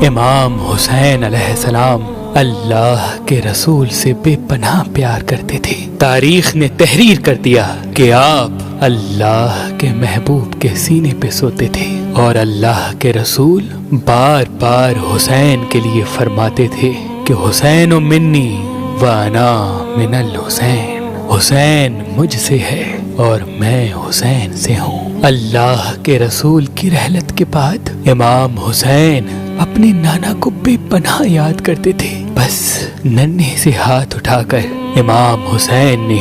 امام حسین علیہ السلام اللہ کے رسول سے بے پناہ پیار کرتے تھے۔ تاریخ نے تحریر کر دیا کہ آپ اللہ کے محبوب کے سینے پہ سوتے تھے، اور اللہ کے رسول بار بار حسین کے لیے فرماتے تھے کہ حسین منی وانا من الحسین، حسین مجھ سے ہے اور میں حسین سے ہوں۔ اللہ کے رسول کی رحلت کے بعد امام حسین اپنے نانا کو بے پناہ یاد کرتے تھے۔ بس ننھے سے ہاتھ اٹھا کر امام حسین نے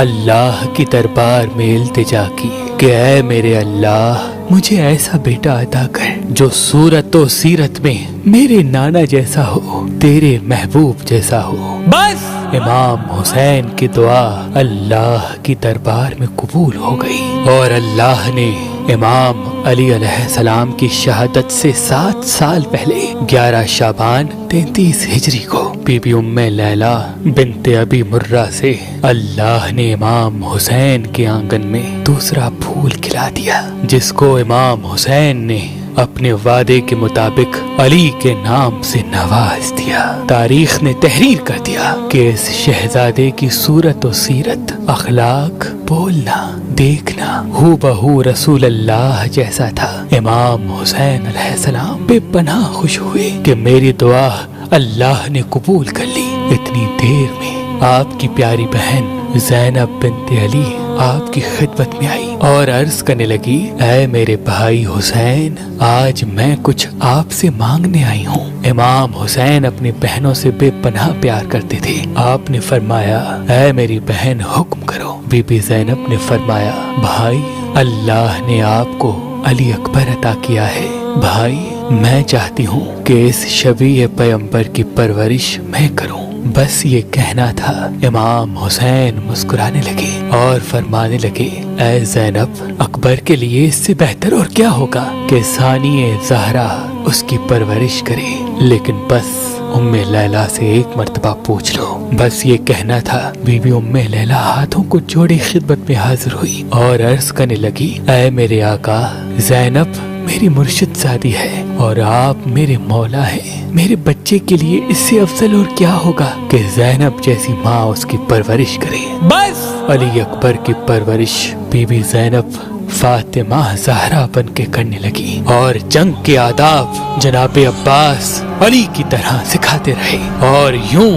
اللہ کی دربار میں التجا کی کہ اے میرے اللہ، مجھے ایسا بیٹا عطا کر جو صورت و سیرت میں میرے نانا جیسا ہو، تیرے محبوب جیسا ہو۔ بس امام حسین کی دعا اللہ کی دربار میں قبول ہو گئی، اور اللہ نے امام علی علیہ السلام کی شہادت سے 7 سال پہلے 11 شعبان 33 ہجری کو بی بی ام لیلہ بنت ابی مرہ سے اللہ نے امام حسین کے آنگن میں دوسرا پھول کھلا دیا، جس کو امام حسین نے اپنے وعدے کے مطابق علی کے نام سے نواز دیا۔ تاریخ نے تحریر کر دیا کہ اس شہزادے کی صورت و سیرت، اخلاق، بولنا، دیکھنا ہو بہو رسول اللہ جیسا تھا۔ امام حسین علیہ السلام بے پناہ خوش ہوئے کہ میری دعا اللہ نے قبول کر لی۔ اتنی دیر میں آپ کی پیاری بہن زینب بنت علی آپ کی خدمت میں آئی اور عرض کرنے لگی، اے میرے بھائی حسین، آج میں کچھ آپ سے مانگنے آئی ہوں۔ امام حسین اپنی بہنوں سے بے پناہ پیار کرتے تھے۔ آپ نے فرمایا، اے میری بہن حکم کرو۔ بی بی زینب نے فرمایا، بھائی، اللہ نے آپ کو علی اکبر عطا کیا ہے۔ بھائی، میں چاہتی ہوں کہ اس شبیہ پیغمبر کی پرورش میں کروں۔ بس یہ کہنا تھا۔ امام حسین مسکرانے لگے اور فرمانے لگے، اے زینب، اکبر کے لیے اس سے بہتر اور کیا ہوگا کہ ثانی زہرا اس کی پرورش کرے، لیکن بس ام لیلہ سے ایک مرتبہ پوچھ لو۔ بس یہ کہنا تھا۔ بی بی ام لیلہ ہاتھوں کو جوڑے خدمت میں حاضر ہوئی اور عرض کرنے لگی، اے میرے آقا، زینب میری مرشد زادی ہے اور آپ میرے مولا ہیں۔ میرے بچے کے لیے اس سے افضل اور کیا ہوگا کہ زینب جیسی ماں اس کی پرورش کرے۔ بس علی اکبر کی پرورش بی بی زینب فاطمہ زہرا بن کے کرنے لگی، اور جنگ کے آداب جناب عباس علی کی طرح سکھاتے رہے، اور یوں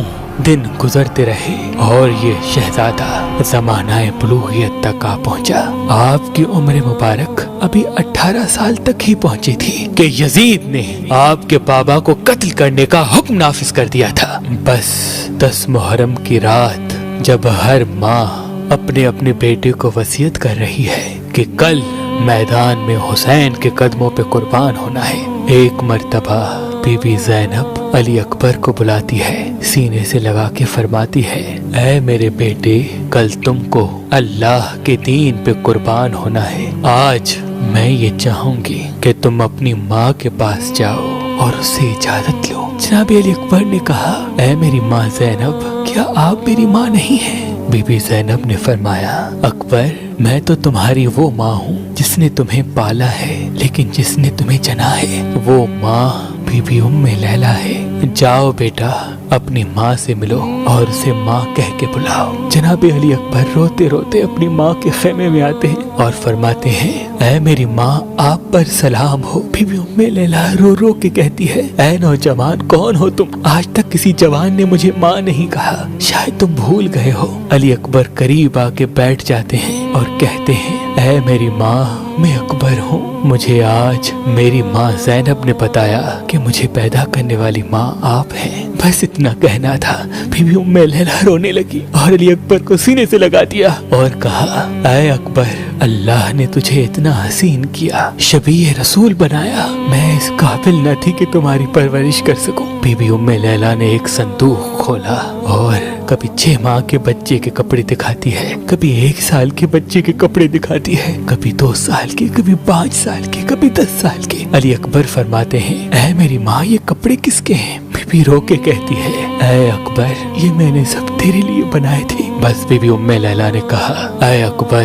دن گزرتے رہے اور یہ شہزادہ زمانہ بلوغیت تک آ پہنچا۔ آپ کی عمر مبارک ابھی 18 سال تک ہی پہنچی تھی کہ یزید نے آپ کے بابا کو قتل کرنے کا حکم نافذ کر دیا تھا۔ بس 10 محرم کی رات جب ہر ماں اپنے اپنے بیٹے کو وصیت کر رہی ہے کہ کل میدان میں حسین کے قدموں پہ قربان ہونا ہے، ایک مرتبہ بی بی زینب علی اکبر کو بلاتی ہے، سینے سے لگا کے فرماتی ہے، اے میرے بیٹے، کل تم کو اللہ کے دین پہ قربان ہونا ہے۔ آج میں یہ چاہوں گی کہ تم اپنی ماں کے پاس جاؤ اور اس سے اجازت لو۔ جناب علی اکبر نے کہا، اے میری ماں زینب، کیا آپ میری ماں نہیں ہیں؟ بی بی زینب نے فرمایا، اکبر، میں تو تمہاری وہ ماں ہوں جس نے تمہیں پالا ہے، لیکن جس نے تمہیں جنا ہے وہ ماں بی بی ام لیلہ ہے۔ جاؤ بیٹا، اپنی ماں سے ملو اور اسے ماں کہہ کے بلاؤ۔ جناب علی اکبر روتے روتے اپنی ماں کے خیمے میں آتے ہیں اور فرماتے ہیں، اے میری ماں، آپ پر سلام ہو۔ بی بی ام لیلہ رو رو کے کہتی ہے، اے نوجوان، کون ہو تم؟ آج تک کسی جوان نے مجھے ماں نہیں کہا، شاید تم بھول گئے ہو۔ علی اکبر قریب آ کے بیٹھ جاتے ہیں اور کہتے ہیں، اے میری ماں، میں اکبر ہوں۔ مجھے آج میری ماں زینب نے بتایا کہ مجھے پیدا کرنے والی ماں آپ ہیں۔ بس اتنا کہنا تھا۔ بی بی ام لیلہ رونے لگی اور علی اکبر کو سینے سے لگا دیا اور کہا، اے اکبر، اللہ نے تجھے اتنا حسین کیا، شبیہ رسول بنایا، میں اس قابل نہ تھی کہ تمہاری پرورش کر سکوں۔ بی بی ام لیلہ نے ایک صندوق کھولا اور کبھی 6 ماہ کے بچے کے کپڑے دکھاتی ہے، کبھی 1 سال کے بچے کے کپڑے دکھاتی ہے، کبھی 2 سال کے، کبھی 5 سال کے، کبھی 10 سال کے۔ علی اکبر فرماتے ہیں، اے میری ماں، یہ کپڑے کس کے ہیں؟ بی بی رو کے کہتی ہے، اے اکبر، یہ میں نے سب تیرے لیے بنائے تھے۔ بس بی بی ام لیلہ نے کہا، اے اکبر،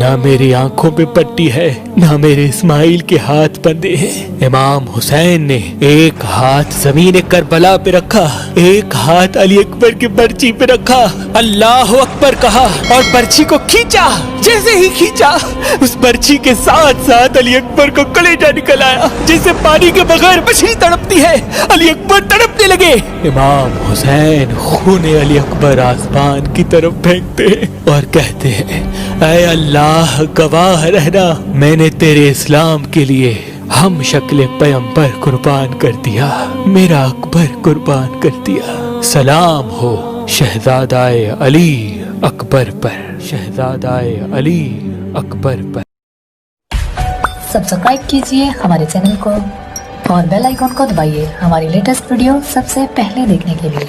نہ میری آنکھوں پہ پٹی ہے، نہ میرے اسماعیل کے ہاتھ بندھے ہیں۔ امام حسین نے ایک ہاتھ زمین کربلا پہ رکھا، ایک ہاتھ علی اکبر کی برچی پہ رکھا، اللہ اکبر کہا اور برچی کو کھینچا۔ جیسے ہی کھینچا اس برچی کے ساتھ ساتھ علی اکبر کو کلیجہ نکل آیا، جیسے پانی کے بغیر مچھلی تڑپتی ہے، علی اکبر تڑپنے لگے۔ امام حسین خون علی اکبر آسمان کی طرف پھینکتے ہیں اور کہتے ہیں، اے اللہ گواہ رہنا، میں نے تیرے اسلام کے لیے ہم شکل پیغمبر قربان کر دیا، میرا اکبر قربان کر دیا۔ سلام ہو شہزادہ علی اکبر پر، شہزادہ علی اکبر پر۔ سبسکرائب کیجئے ہمارے چینل کو اور بیل آئیکن کو دبائیے ہماری لیٹسٹ ویڈیو سب سے پہلے دیکھنے کے لیے۔